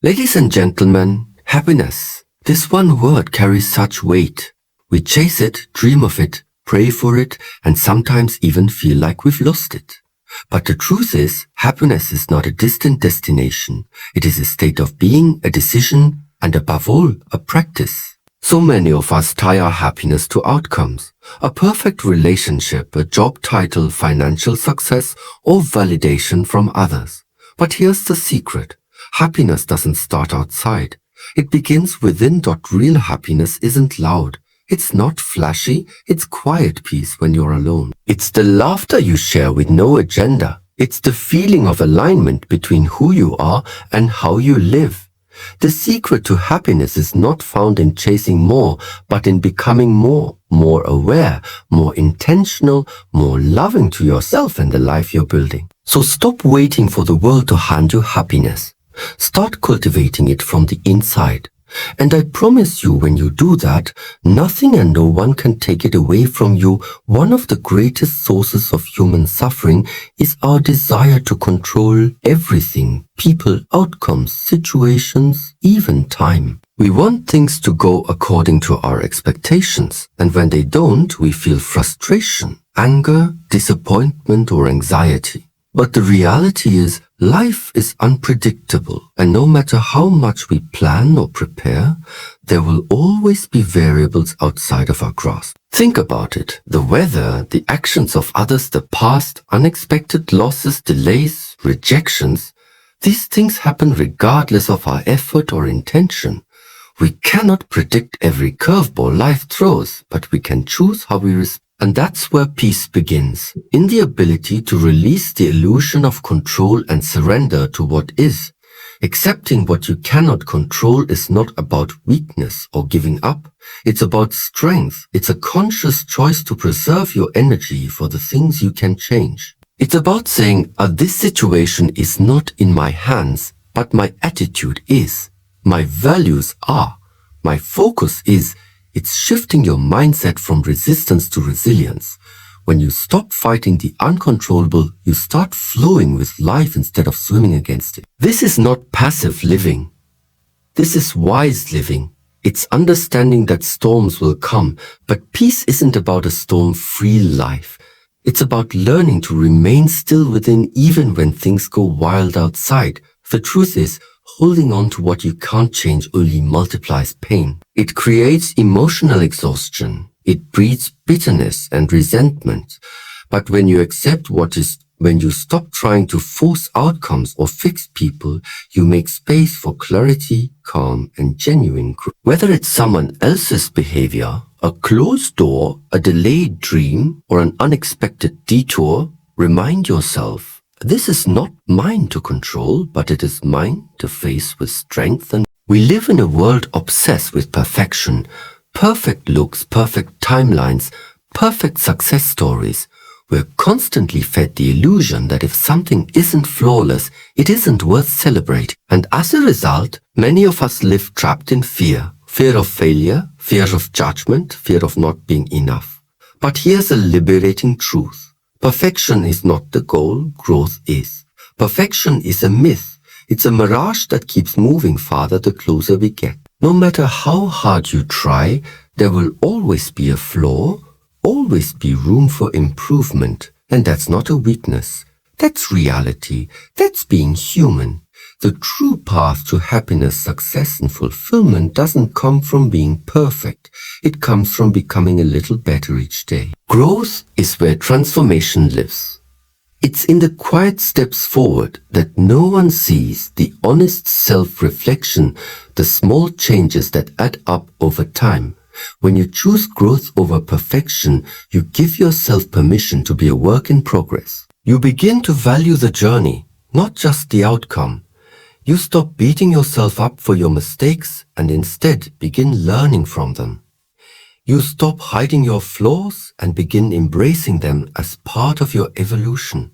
Ladies and gentlemen, happiness. This one word carries such weight. We chase it, dream of it, pray for it, and sometimes even feel like we've lost it. But the truth is, happiness is not a distant destination. It is a state of being, a decision, and above all, a practice. So many of us tie our happiness to outcomes. A perfect relationship, a job title, financial success, or validation from others. But here's the secret. Happiness doesn't start outside. It begins within. Real happiness isn't loud. It's not flashy. It's quiet peace when you're alone. It's the laughter you share with no agenda. It's the feeling of alignment between who you are and how you live. The secret to happiness is not found in chasing more, but in becoming more aware, more intentional, more loving to yourself and the life you're building. So stop waiting for the world to hand you happiness. Start cultivating it from the inside. And I promise you, when you do that, nothing and no one can take it away from you. One of the greatest sources of human suffering is our desire to control everything. People, outcomes, situations, even time. We want things to go according to our expectations. And when they don't, we feel frustration, anger, disappointment, or anxiety. But the reality is, life is unpredictable, and no matter how much we plan or prepare, there will always be variables outside of our grasp. Think about it. The weather, the actions of others, the past, unexpected losses, delays, rejections, these things happen regardless of our effort or intention. We cannot predict every curveball life throws, but we can choose how we respond. And that's where peace begins, in the ability to release the illusion of control and surrender to what is. Accepting what you cannot control is not about weakness or giving up. It's about strength. It's a conscious choice to preserve your energy for the things you can change. It's about saying, this situation is not in my hands, but my attitude is. My values are. My focus is. It's shifting your mindset from resistance to resilience. When you stop fighting the uncontrollable, you start flowing with life instead of swimming against it. This is not passive living. This is wise living. It's understanding that storms will come, but peace isn't about a storm-free life. It's about learning to remain still within even when things go wild outside. The truth is, holding on to what you can't change only multiplies pain. It creates emotional exhaustion. It breeds bitterness and resentment. But when you accept what is, when you stop trying to force outcomes or fix people, you make space for clarity, calm, and genuine growth. Whether it's someone else's behavior, a closed door, a delayed dream, or an unexpected detour, remind yourself, this is not mine to control, but it is mine to face with strength. And we live in a world obsessed with perfection, perfect looks, perfect timelines, perfect success stories. We're constantly fed the illusion that if something isn't flawless, it isn't worth celebrating. And as a result, many of us live trapped in fear. Fear of failure, fear of judgment, fear of not being enough. But here's a liberating truth. Perfection is not the goal, growth is. Perfection is a myth. It's a mirage that keeps moving farther the closer we get. No matter how hard you try, there will always be a flaw, always be room for improvement. And that's not a weakness. That's reality. That's being human. The true path to happiness, success, and fulfillment doesn't come from being perfect. It comes from becoming a little better each day. Growth is where transformation lives. It's in the quiet steps forward that no one sees, the honest self-reflection, the small changes that add up over time. When you choose growth over perfection, you give yourself permission to be a work in progress. You begin to value the journey, not just the outcome. You stop beating yourself up for your mistakes and instead begin learning from them. You stop hiding your flaws and begin embracing them as part of your evolution.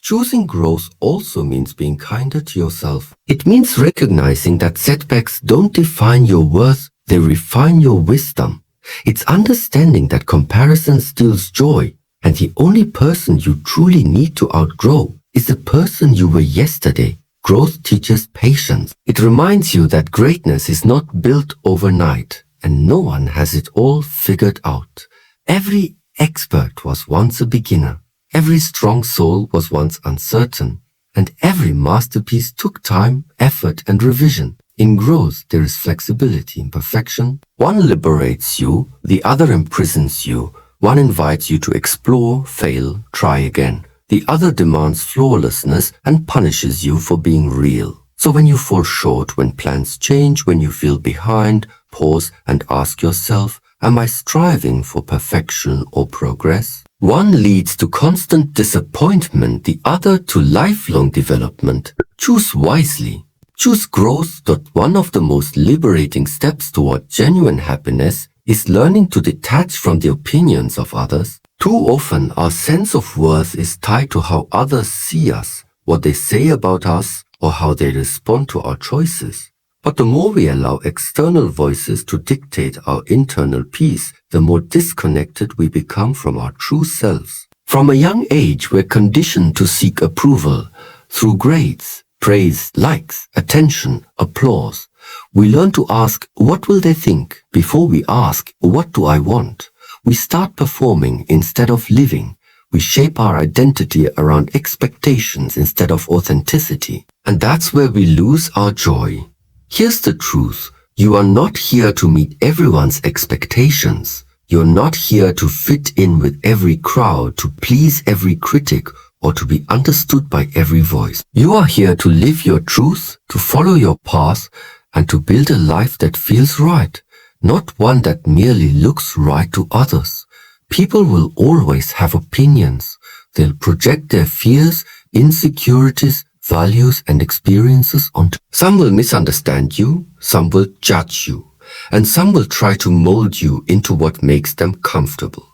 Choosing growth also means being kinder to yourself. It means recognizing that setbacks don't define your worth, they refine your wisdom. It's understanding that comparison steals joy, and the only person you truly need to outgrow is the person you were yesterday. Growth teaches patience. It reminds you that greatness is not built overnight, and no one has it all figured out. Every expert was once a beginner. Every strong soul was once uncertain, and every masterpiece took time, effort, and revision. In growth, there is flexibility. In perfection, one liberates you, the other imprisons you. One invites you to explore, fail, try again. The other demands flawlessness and punishes you for being real. So when you fall short, when plans change, when you feel behind, pause and ask yourself, am I striving for perfection or progress? One leads to constant disappointment, the other to lifelong development. Choose wisely. Choose growth. One of the most liberating steps toward genuine happiness is learning to detach from the opinions of others. Too often, our sense of worth is tied to how others see us, what they say about us, or how they respond to our choices. But the more we allow external voices to dictate our internal peace, the more disconnected we become from our true selves. From a young age, we're conditioned to seek approval through grades, praise, likes, attention, applause. We learn to ask, what will they think? Before we ask, what do I want? We start performing instead of living. We shape our identity around expectations instead of authenticity. And that's where we lose our joy. Here's the truth. You are not here to meet everyone's expectations. You're not here to fit in with every crowd, to please every critic, or to be understood by every voice. You are here to live your truth, to follow your path, and to build a life that feels right, not one that merely looks right to others. People will always have opinions. They'll project their fears, insecurities, values, and experiences onto. Some will misunderstand you, some will judge you, and some will try to mold you into what makes them comfortable.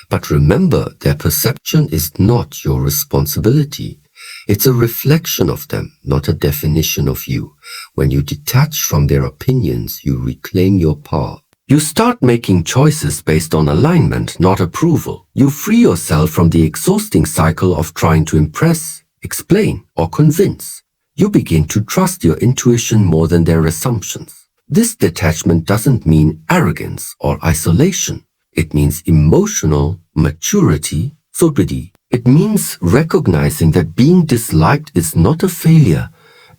But remember, their perception is not your responsibility. It's a reflection of them, not a definition of you. When you detach from their opinions, you reclaim your power. You start making choices based on alignment, not approval. You free yourself from the exhausting cycle of trying to impress, explain, or convince. You begin to trust your intuition more than their assumptions. This detachment doesn't mean arrogance or isolation. It means emotional maturity. It means recognizing that being disliked is not a failure,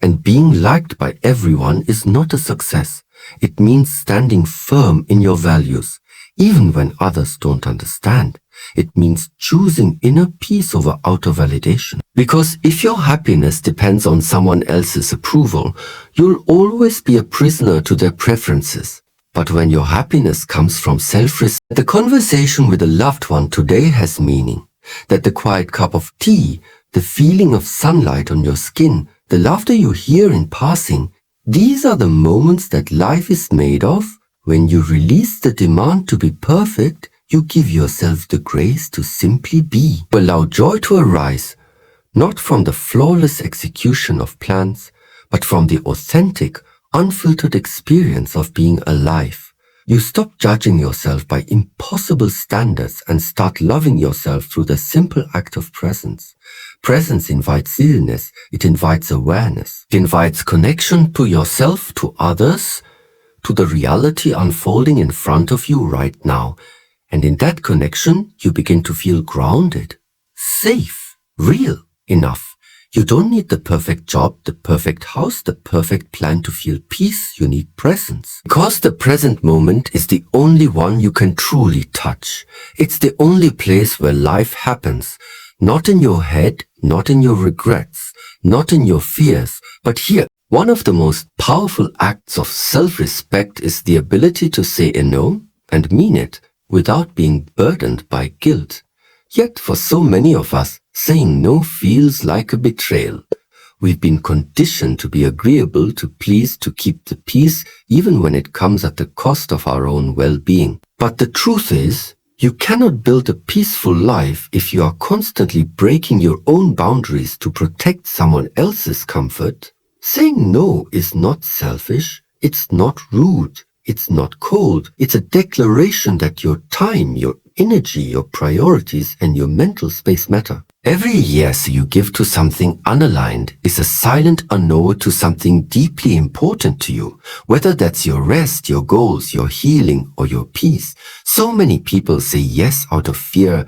and being liked by everyone is not a success. It means standing firm in your values, even when others don't understand. It means choosing inner peace over outer validation. Because if your happiness depends on someone else's approval, you'll always be a prisoner to their preferences. But when your happiness comes from self-respect, the conversation with a loved one today has meaning. That the quiet cup of tea, the feeling of sunlight on your skin, the laughter you hear in passing, these are the moments that life is made of. When you release the demand to be perfect, you give yourself the grace to simply be. Allow joy to arise, not from the flawless execution of plans, but from the authentic, unfiltered experience of being alive. You stop judging yourself by impossible standards and start loving yourself through the simple act of presence. Presence invites stillness, it invites awareness, it invites connection to yourself, to others, to the reality unfolding in front of you right now. And in that connection, you begin to feel grounded, safe, real, enough. You don't need the perfect job, the perfect house, the perfect plan to feel peace. You need presence. Because the present moment is the only one you can truly touch. It's the only place where life happens. Not in your head, not in your regrets, not in your fears, but here. One of the most powerful acts of self-respect is the ability to say a no and mean it without being burdened by guilt. Yet for so many of us, saying no feels like a betrayal. We've been conditioned to be agreeable, to please, to keep the peace, even when it comes at the cost of our own well-being. But the truth is, you cannot build a peaceful life if you are constantly breaking your own boundaries to protect someone else's comfort. Saying no is not selfish, it's not rude, it's not cold, it's a declaration that your time, your energy, your priorities, and your mental space matter. Every yes you give to something unaligned is a silent no to something deeply important to you, whether that's your rest, your goals, your healing, or your peace. So many people say yes out of fear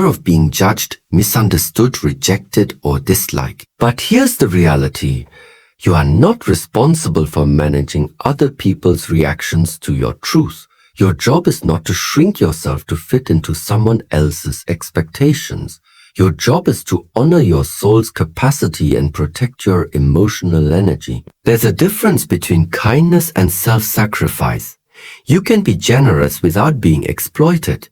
of being judged, misunderstood, rejected, or disliked. But here's the reality. You are not responsible for managing other people's reactions to your truth. Your job is not to shrink yourself to fit into someone else's expectations. Your job is to honor your soul's capacity and protect your emotional energy. There's a difference between kindness and self-sacrifice. You can be generous without being exploited.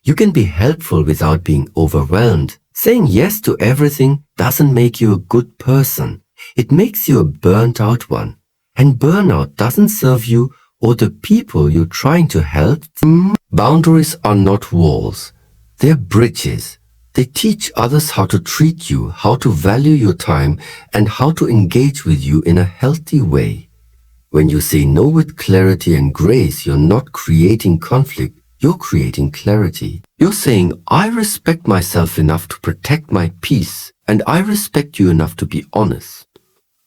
You can be helpful without being overwhelmed. Saying yes to everything doesn't make you a good person. It makes you a burnt-out one. And burnout doesn't serve you or the people you're trying to help. Boundaries are not walls. They're bridges. They teach others how to treat you, how to value your time, and how to engage with you in a healthy way. When you say no with clarity and grace, you're not creating conflict, you're creating clarity. You're saying, I respect myself enough to protect my peace, and I respect you enough to be honest.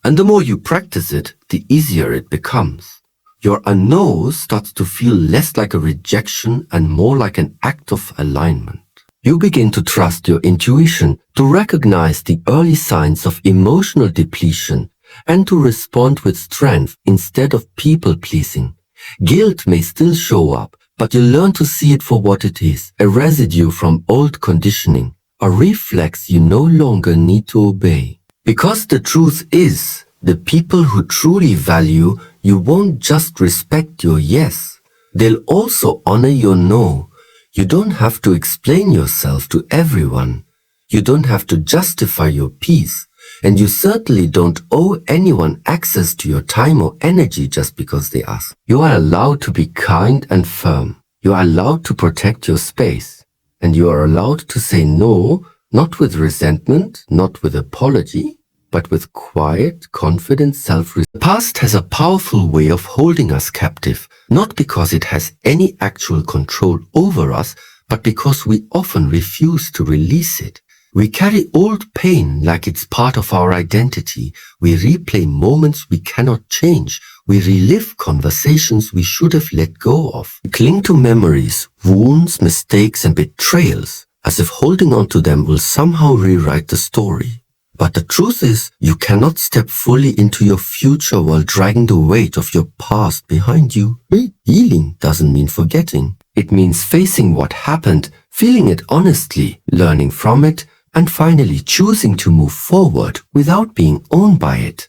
And the more you practice it, the easier it becomes. Your no starts to feel less like a rejection and more like an act of alignment. You begin to trust your intuition, to recognize the early signs of emotional depletion, and to respond with strength instead of people-pleasing. Guilt may still show up, but you learn to see it for what it is, a residue from old conditioning, a reflex you no longer need to obey. Because the truth is, the people who truly value you won't just respect your yes, they'll also honor your no. You don't have to explain yourself to everyone. You don't have to justify your peace. And you certainly don't owe anyone access to your time or energy just because they ask. You are allowed to be kind and firm. You are allowed to protect your space. And you are allowed to say no, not with resentment, not with apology, but with quiet, confident self-respect. The past has a powerful way of holding us captive, not because it has any actual control over us, but because we often refuse to release it. We carry old pain like it's part of our identity. We replay moments we cannot change. We relive conversations we should have let go of. We cling to memories, wounds, mistakes, and betrayals, as if holding on to them will somehow rewrite the story. But the truth is, you cannot step fully into your future while dragging the weight of your past behind you. Healing doesn't mean forgetting. It means facing what happened, feeling it honestly, learning from it, and finally choosing to move forward without being owned by it.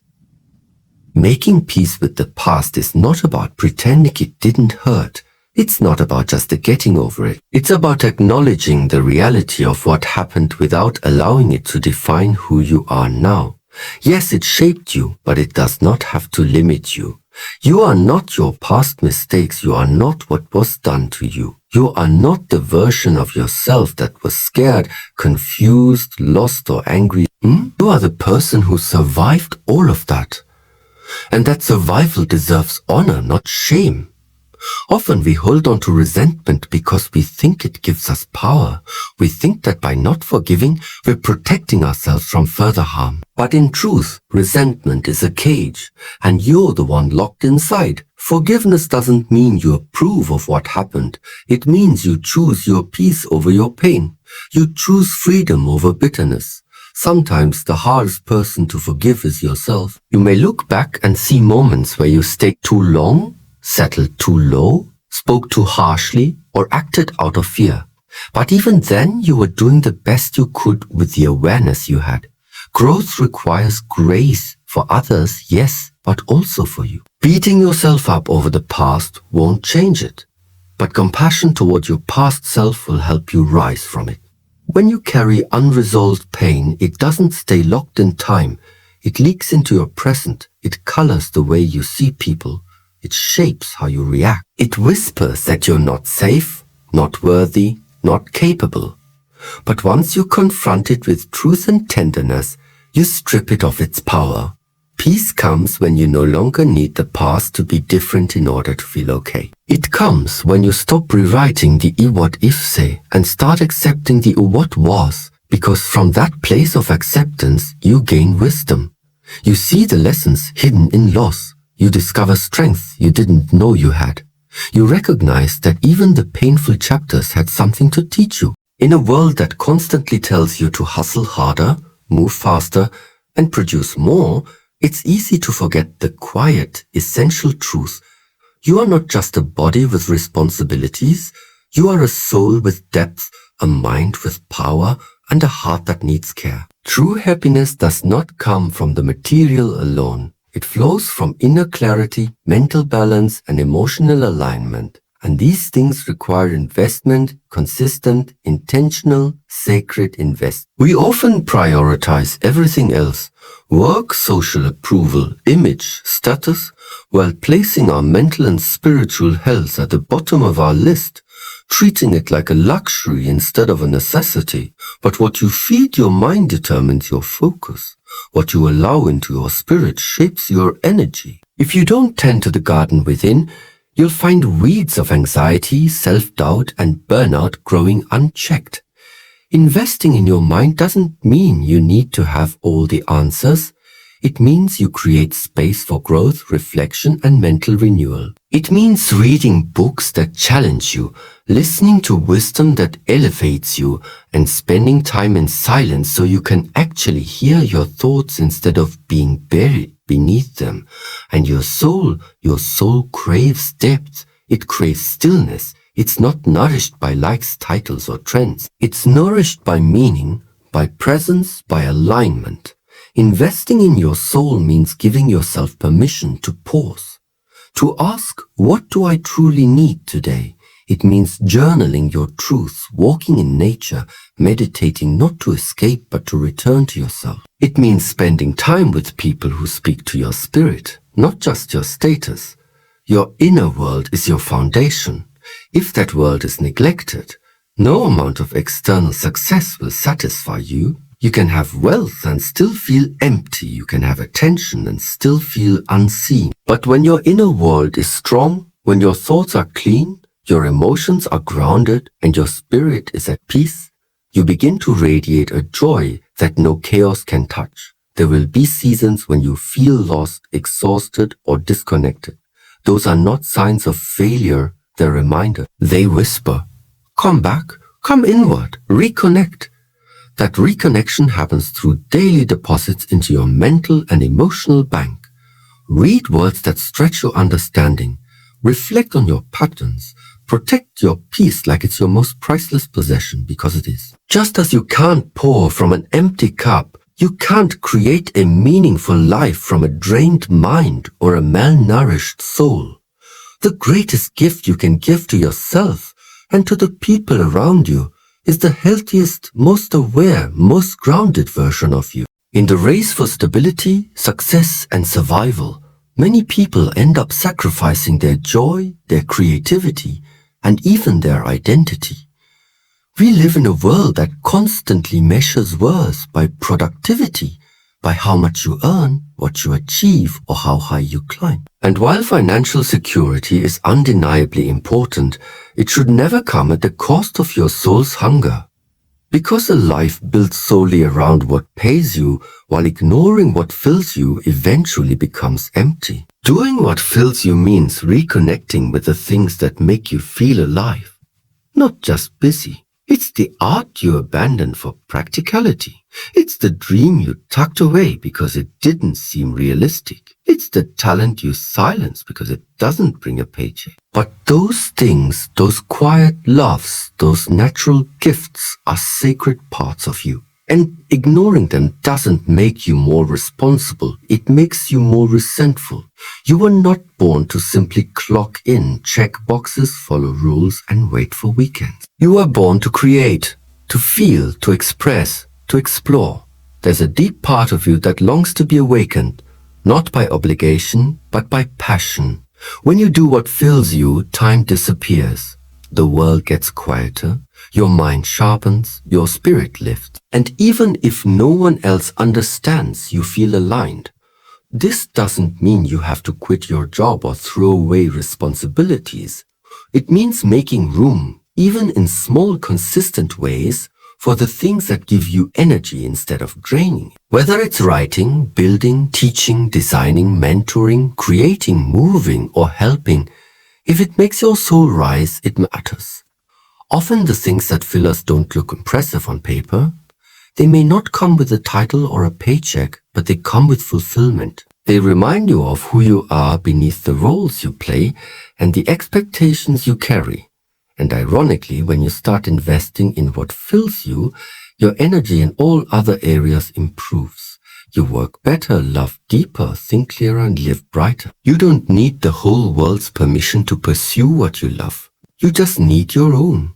Making peace with the past is not about pretending it didn't hurt. It's not about just getting over it. It's about acknowledging the reality of what happened without allowing it to define who you are now. Yes, it shaped you, but it does not have to limit you. You are not your past mistakes. You are not what was done to you. You are not the version of yourself that was scared, confused, lost, or angry. You are the person who survived all of that. And that survival deserves honor, not shame. Often we hold on to resentment because we think it gives us power. We think that by not forgiving, we're protecting ourselves from further harm. But in truth, resentment is a cage, and you're the one locked inside. Forgiveness doesn't mean you approve of what happened. It means you choose your peace over your pain. You choose freedom over bitterness. Sometimes the hardest person to forgive is yourself. You may look back and see moments where you stayed too long, settled too low, spoke too harshly, or acted out of fear. But even then, you were doing the best you could with the awareness you had. Growth requires grace for others, yes, but also for you. Beating yourself up over the past won't change it, but compassion toward your past self will help you rise from it. When you carry unresolved pain, it doesn't stay locked in time. It leaks into your present. It colors the way you see people. It shapes how you react. It whispers that you're not safe, not worthy, not capable. But once you confront it with truth and tenderness, you strip it of its power. Peace comes when you no longer need the past to be different in order to feel okay. It comes when you stop rewriting the what if say and start accepting the what was, Because from that place of acceptance, you gain wisdom. You see the lessons hidden in loss. You discover strength you didn't know you had. You recognize that even the painful chapters had something to teach you. In a world that constantly tells you to hustle harder, move faster, and produce more, it's easy to forget the quiet, essential truth. You are not just a body with responsibilities. You are a soul with depth, a mind with power, and a heart that needs care. True happiness does not come from the material alone. It flows from inner clarity, mental balance, and emotional alignment. And these things require investment, consistent, intentional, sacred investment. We often prioritize everything else, work, social approval, image, status, while placing our mental and spiritual health at the bottom of our list, treating it like a luxury instead of a necessity. But what you feed your mind determines your focus. What you allow into your spirit shapes your energy. If you don't tend to the garden within, you'll find weeds of anxiety, self-doubt, and burnout growing unchecked. Investing in your mind doesn't mean you need to have all the answers. It means you create space for growth, reflection, and mental renewal. It means reading books that challenge you, listening to wisdom that elevates you, and spending time in silence so you can actually hear your thoughts instead of being buried beneath them. And your soul craves depth. It craves stillness. It's not nourished by likes, titles, or trends. It's nourished by meaning, by presence, by alignment. Investing in your soul means giving yourself permission to pause, to ask, what do I truly need today? It means journaling your truths, walking in nature, meditating not to escape but to return to yourself. It means spending time with people who speak to your spirit, not just your status. Your inner world is your foundation. If that world is neglected, no amount of external success will satisfy you. You can have wealth and still feel empty. You can have attention and still feel unseen. But when your inner world is strong, when your thoughts are clean, your emotions are grounded, and your spirit is at peace, you begin to radiate a joy that no chaos can touch. There will be seasons when you feel lost, exhausted, or disconnected. Those are not signs of failure, they're reminders. They whisper, come back, come inward, reconnect. That reconnection happens through daily deposits into your mental and emotional bank. Read words that stretch your understanding. Reflect on your patterns. Protect your peace like it's your most priceless possession, because it is. Just as you can't pour from an empty cup, you can't create a meaningful life from a drained mind or a malnourished soul. The greatest gift you can give to yourself and to the people around you is the healthiest, most aware, most grounded version of you. In the race for stability, success, and survival, many people end up sacrificing their joy, their creativity, and even their identity. We live in a world that constantly measures worth by productivity, by how much you earn, what you achieve, or how high you climb. And while financial security is undeniably important, it should never come at the cost of your soul's hunger. Because a life built solely around what pays you while ignoring what fills you eventually becomes empty. Doing what fills you means reconnecting with the things that make you feel alive, not just busy. It's the art you abandoned for practicality. It's the dream you tucked away because it didn't seem realistic. It's the talent you silenced because it doesn't bring a paycheck. But those things, those quiet loves, those natural gifts are sacred parts of you. And ignoring them doesn't make you more responsible. It makes you more resentful. You were not born to simply clock in, check boxes, follow rules, and wait for weekends. You were born to create, to feel, to express, to explore. There's a deep part of you that longs to be awakened, not by obligation, but by passion. When you do what fills you, time disappears. The world gets quieter, your mind sharpens, your spirit lifts. And even if no one else understands, you feel aligned. This doesn't mean you have to quit your job or throw away responsibilities. It means making room, even in small, consistent ways, for the things that give you energy instead of draining it. Whether it's writing, building, teaching, designing, mentoring, creating, moving, or helping, if it makes your soul rise, it matters. Often the things that fill us don't look impressive on paper. They may not come with a title or a paycheck, but they come with fulfillment. They remind you of who you are beneath the roles you play and the expectations you carry. And ironically, when you start investing in what fills you, your energy in all other areas improves. You work better, love deeper, think clearer, and live brighter. You don't need the whole world's permission to pursue what you love. You just need your own.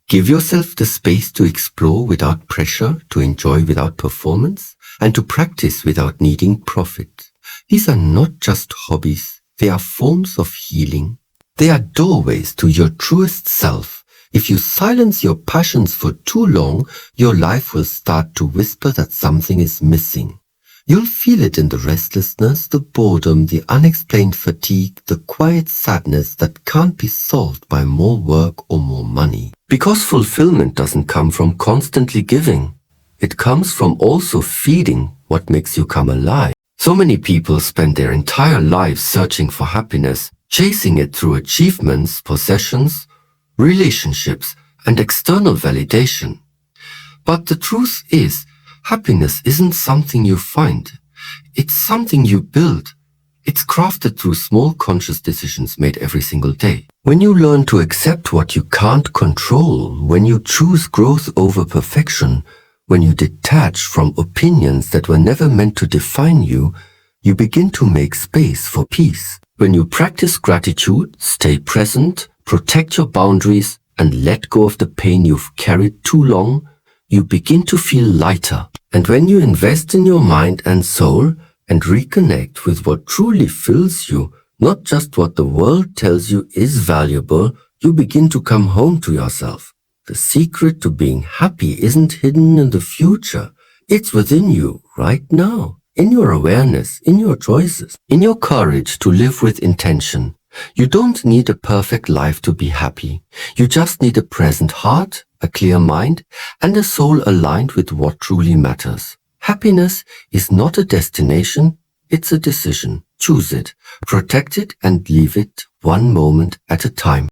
Give yourself the space to explore without pressure, to enjoy without performance, and to practice without needing profit. These are not just hobbies, they are forms of healing. They are doorways to your truest self. If you silence your passions for too long, your life will start to whisper that something is missing. You'll feel it in the restlessness, the boredom, the unexplained fatigue, the quiet sadness that can't be solved by more work or more money. Because fulfillment doesn't come from constantly giving. It comes from also feeding what makes you come alive. So many people spend their entire lives searching for happiness, chasing it through achievements, possessions, relationships, and external validation. But the truth is, happiness isn't something you find. It's something you build. It's crafted through small conscious decisions made every single day. When you learn to accept what you can't control, when you choose growth over perfection, when you detach from opinions that were never meant to define you, you begin to make space for peace. When you practice gratitude, stay present, protect your boundaries, and let go of the pain you've carried too long, you begin to feel lighter. And when you invest in your mind and soul and reconnect with what truly fills you, not just what the world tells you is valuable, you begin to come home to yourself. The secret to being happy isn't hidden in the future. It's within you right now, in your awareness, in your choices, in your courage to live with intention. You don't need a perfect life to be happy. You just need a present heart, a clear mind, and a soul aligned with what truly matters. Happiness is not a destination, it's a decision. Choose it, protect it, and leave it one moment at a time.